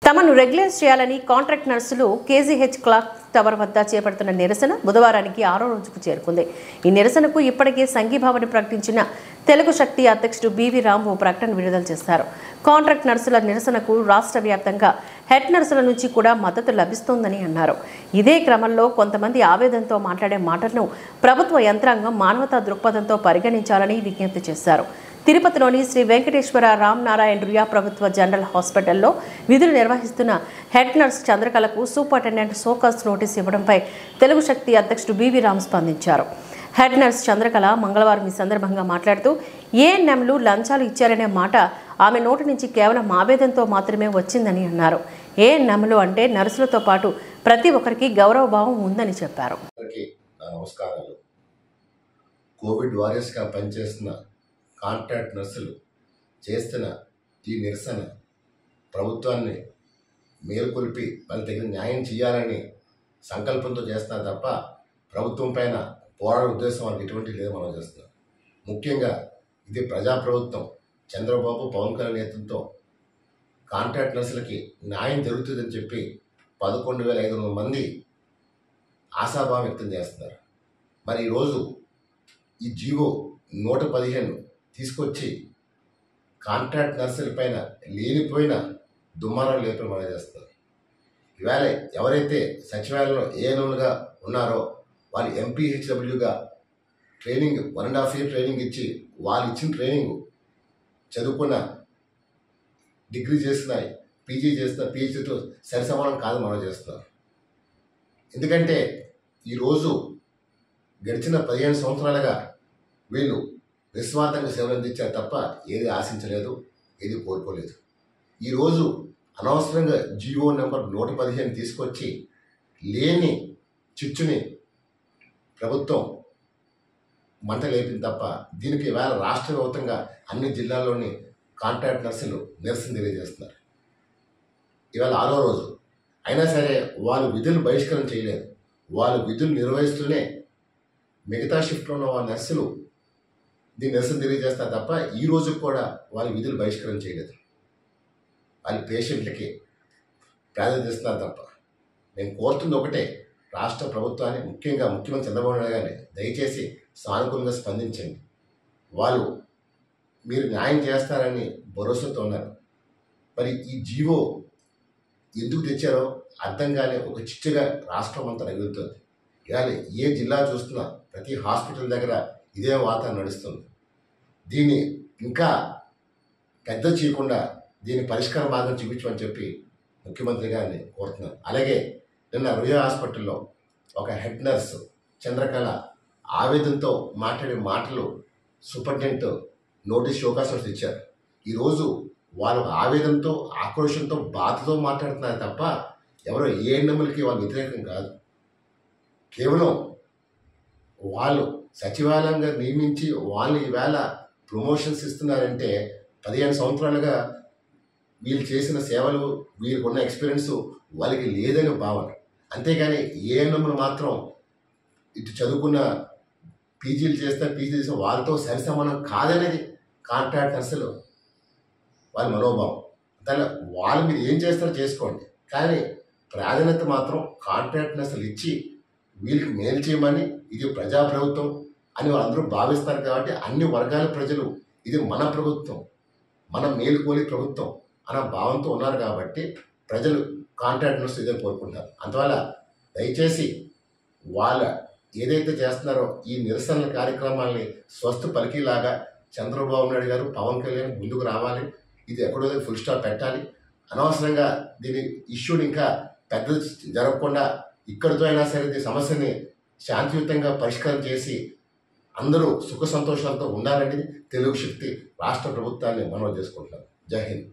తమను రెగ్యులైజ్ చేయాలని కాంట్రాక్ట్ నర్సులు కేజీహెచ్ క్లాక్ టవర్ వద్ద చేపడుతున్న నిరసన బుధవారానికి 6వ రోజుకు చేరుకుంది. ఈ నిరసనకు ఇప్పటికే సంఘీభావన ప్రకటించిన తెలుగు శక్తి అధ్యక్షుడు బివి రాంబు ప్రకటన విడుదల చేశారు. కాంట్రాక్ట్ నర్సుల నిరసనకు రాష్ట్ర వ్యాప్తంగా హెడ్ నర్సుల నుంచి కూడా మద్దతు లభిస్తోందని అన్నారు. ఇదే క్రమంలో కొంతమంది ఆవేదనతో మాట్లాడే మాటలను ప్రభుత్వ యంత్రాంగం మానవతా దృక్పథంతో పరిగణించాలని విజ్ఞప్తి చేశారు. తిరుపతిలోని శ్రీ వెంకటేశ్వర రామనారాయణ రుయా ప్రభుత్వ జనరల్ హాస్పిటల్లో విధులు నిర్వహిస్తున్న హెడ్ నర్స్ చంద్రకళకు సూపరింటెండెంట్ సోకాస్ నోటీస్ ఇవ్వడంపై తెలుగు శక్తి అధ్యక్షుడు బివి రామ్ స్పందించారు. హెడ్ నర్స్ చంద్రకళ మంగళవారం ఈ సందర్భంగా మాట్లాడుతూ ఏఎన్ఎంలు లంచాలు ఇచ్చారనే మాట ఆమె నోటి నుంచి కేవలం ఆవేదనతో మాత్రమే వచ్చిందని అన్నారు. ఏఎన్ఎంలు అంటే నర్సులతో పాటు ప్రతి ఒక్కరికి గౌరవభావం ఉందని చెప్పారు. కోవిడ్ వారియర్స్గా పనిచేస్తున్న కాంట్రాక్ట్ నర్సులు చేస్తున్న ఈ నిరసన ప్రభుత్వాన్ని మేల్కొల్పి వాళ్ళ తగిన న్యాయం చేయాలని సంకల్పంతో చేస్తున్నారు తప్ప ప్రభుత్వం పైన పోరాడే ఉద్దేశం వాళ్ళకి ఎటువంటి లేదు మనం చేస్తున్నాం. ముఖ్యంగా ఇది ప్రజాప్రభుత్వం చంద్రబాబు పవన్ కళ్యాణ్ నేతృత్వంతో కాంట్రాక్ట్ నర్సులకి న్యాయం జరుగుతుందని చెప్పి 11,500 మంది ఆశాభావం వ్యక్తం చేస్తున్నారు. మరి ఈరోజు ఈ జీవో 115 తీసుకొచ్చి కాంట్రాక్ట్ నర్సుల పైన లేనిపోయిన దుమ్మారాలు లేపని మనం చేస్తారు. ఇవాళ ఎవరైతే సచివాలయంలో ఏఎన్ఎంలుగా ఉన్నారో వాళ్ళు ఎంపీహెచ్డబ్ల్యూగా ట్రైనింగ్ 1.5 year ట్రైనింగ్ ఇచ్చి వాళ్ళు ఇచ్చిన ట్రైనింగ్ చదువుకున్న డిగ్రీ చేసిన పీజీ చేసిన పీహెచ్డీతో సరిసమానం కాదు మనం చేస్తున్నాం. ఎందుకంటే ఈరోజు గడిచిన 15 సంవత్సరాలుగా వీళ్ళు నిస్వార్థంగా సేవలు అందించారు తప్ప ఏది ఆశించలేదు, ఏది కోరుకోలేదు. ఈరోజు అనవసరంగా జీవో నెంబర్ 115 తీసుకొచ్చి లేని చిచ్చుని ప్రభుత్వం మంట లేపింది తప్ప దీనికి ఇవాళ రాష్ట్ర వ్యాప్తంగా అన్ని జిల్లాల్లోని కాంట్రాక్ట్ నర్సులు నిరసన తెలియజేస్తున్నారు. ఇవాళ 6వ రోజు అయినా సరే వాళ్ళు విధులు బహిష్కరణ చేయలేదు. వాళ్ళు విధులు నిర్వహిస్తూనే మిగతా షిఫ్ట్లో ఉన్న వాళ్ళ నర్సులు దీన్ని నిరసన తెలియజేస్తారు తప్ప ఈ రోజు కూడా వాళ్ళు విధులు బహిష్కరణ చేయలేదు. వాళ్ళ పేషెంట్లకి ప్రాధాన్యత ఇస్తున్నారు తప్ప. నేను కోరుతుంది ఒకటే, రాష్ట్ర ప్రభుత్వాన్ని ముఖ్యంగా ముఖ్యమంత్రి చంద్రబాబు నాయుడు గారిని దయచేసి సానుకూలంగా స్పందించండి. వాళ్ళు మీరు న్యాయం చేస్తారని భరోసాతో ఉన్నారు. మరి ఈ జీవో ఎందుకు తెచ్చారో అర్థం కాని ఒక చిచ్చుగా రాష్ట్రం అంతా రగులుతుంది. ఇవాళ ఏ జిల్లా చూస్తున్నా ప్రతి హాస్పిటల్ దగ్గర ఇదే వాతావరణం నడుస్తుంది. దీన్ని ఇంకా పెద్ద చేయకుండా దీని పరిష్కార మార్గం చూపించమని చెప్పి ముఖ్యమంత్రి గారిని కోరుతున్నారు. అలాగే నిన్న రుయా హాస్పిటల్లో ఒక హెడ్ నర్స్ చంద్రకళ ఆవేదనతో మాట్లాడే మాటలు సూపరింటెండెంట్ నోటీస్ షోకాస్ నోటీస్ ఇచ్చారు. ఈరోజు వాళ్ళు ఆవేదనతో ఆక్రోషంతో బాధతో మాట్లాడుతున్నారు తప్ప ఎవరో ఏఎన్ఎంలకి వాళ్ళు వ్యతిరేకం కాదు. కేవలం వాళ్ళు సచివాలయంగా నియమించి వాళ్ళు ఈవేళ ప్రమోషన్స్ ఇస్తున్నారంటే 15 సంవత్సరాలుగా వీళ్ళు చేసిన సేవలు వీళ్ళకు ఉన్న ఎక్స్పీరియన్స్ వాళ్ళకి లేదని భావన. అంతేగాని ఏఎన్ఎంలు మాత్రం ఇటు చదువుకున్న పీజీలు చేస్తే పీజీ చేసిన వాళ్ళతో సరిసమానం కాదనేది కాంట్రాక్ట్ నర్సులు వాళ్ళ మనోభావం. దాని వాళ్ళు మీరు ఏం చేస్తారో చేసుకోండి, కానీ ప్రాధాన్యత మాత్రం కాంట్రాక్ట్ నర్సులు ఇచ్చి వీళ్ళకి మేలు చేయమని, ఇది ప్రజాప్రభుత్వం అని వాళ్ళందరూ భావిస్తారు. కాబట్టి అన్ని వర్గాల ప్రజలు ఇది మన ప్రభుత్వం, మన మేలుకోలి ప్రభుత్వం అన్న భావంతో ఉన్నారు. కాబట్టి ప్రజలు కాంట్రాక్ట్ నర్సు ఇదే కోరుకుంటారు. అందువల్ల దయచేసి వాళ్ళ ఏదైతే చేస్తున్నారో ఈ నిరసన కార్యక్రమాల్ని స్వస్థ పలికిలాగా చంద్రబాబు నాయుడు గారు పవన్ కళ్యాణ్ ముందుకు రావాలి. ఇది ఎక్కడో ఫుల్ స్టాప్ పెట్టాలి. అనవసరంగా దీని ఇష్యూని ఇంకా పెద్ద జరగకుండా ఇక్కడితో అయినా సరే ఈ సమస్యని శాంతియుతంగా పరిష్కారం చేసి అందరూ సుఖ సంతోషాలతో ఉండాలని తెలుగు శక్తి రాష్ట్ర ప్రభుత్వాన్ని మనవి చేసుకుంటున్నారు. జై హింద్.